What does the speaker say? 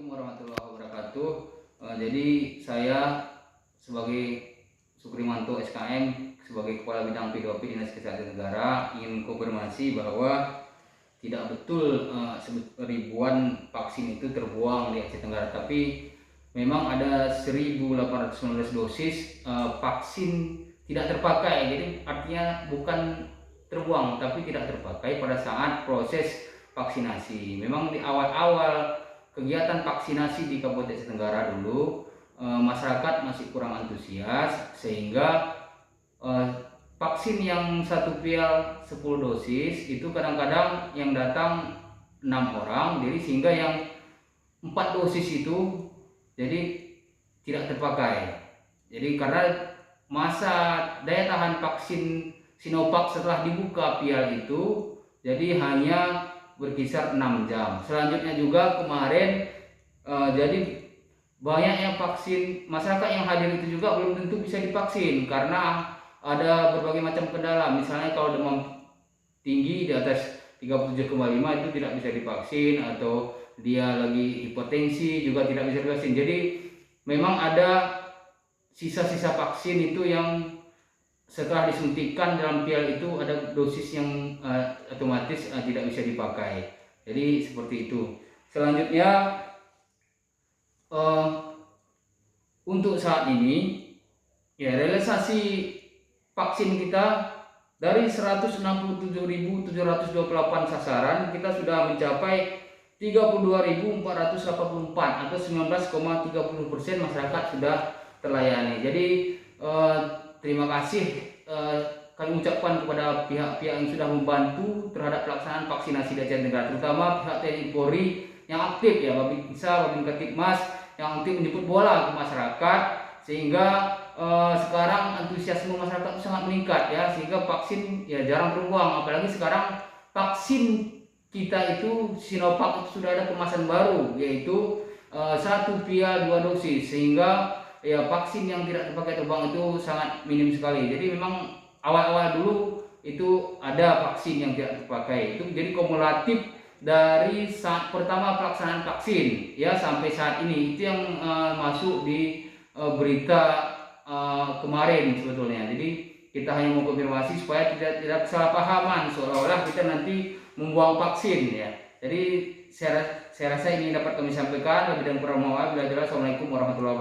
Assalamualaikum warahmatullahi wabarakatuh. Jadi saya sebagai Sukrimanto SKM sebagai Kepala Bidang P2P Dinas Kesehatan Negara ingin konfirmasi bahwa tidak betul ribuan vaksin itu terbuang di Aceh Tenggara, tapi memang ada 1.819 dosis vaksin tidak terpakai. Jadi artinya bukan terbuang tapi tidak terpakai pada saat proses vaksinasi. Memang di awal-awal kegiatan vaksinasi di Kabupaten Aceh Tenggara dulu masyarakat masih kurang antusias, sehingga vaksin yang satu vial 10 dosis itu kadang-kadang yang datang 6 orang, jadi sehingga yang 4 dosis itu jadi tidak terpakai. Jadi karena masa daya tahan vaksin Sinovac setelah dibuka vial itu jadi hanya berkisar 6 jam. Selanjutnya juga kemarin jadi banyaknya vaksin, masyarakat yang hadir itu juga belum tentu bisa divaksin karena ada berbagai macam kendala. Misalnya kalau demam tinggi di atas 37,5 itu tidak bisa divaksin, atau dia lagi hipertensi juga tidak bisa divaksin. Jadi memang ada sisa-sisa vaksin itu yang setelah disuntikan dalam vial itu ada dosis yang otomatis tidak bisa dipakai. Jadi seperti itu. Selanjutnya untuk saat ini ya realisasi vaksin kita dari 167.728 sasaran kita sudah mencapai 32.484 atau 19,30% masyarakat sudah terlayani. Jadi terima kasih kami ucapkan kepada pihak-pihak yang sudah membantu terhadap pelaksanaan vaksinasi di Aceh Tenggara, terutama pihak TNI Polri yang aktif ya, Babinsa, Babinkamtibmas yang aktif menjemput bola ke masyarakat, sehingga sekarang antusiasme masyarakat sangat meningkat ya, sehingga vaksin ya jarang terbuang. Apalagi sekarang vaksin kita itu Sinovac itu sudah ada kemasan baru, yaitu 1 vial 2 dosis, sehingga ya vaksin yang tidak terpakai terbuang itu sangat minim sekali. Jadi memang awal-awal dulu itu ada vaksin yang tidak terpakai, itu jadi kumulatif dari saat pertama pelaksanaan vaksin ya sampai saat ini, itu yang masuk di berita kemarin sebetulnya. Jadi kita hanya mau konfirmasi supaya tidak kesalahpahaman seolah-olah kita nanti membuang vaksin ya. Jadi saya rasa ini dapat kami sampaikan. Lebih dan kurang mohon maaf. Assalamualaikum warahmatullahi wabarakatuh.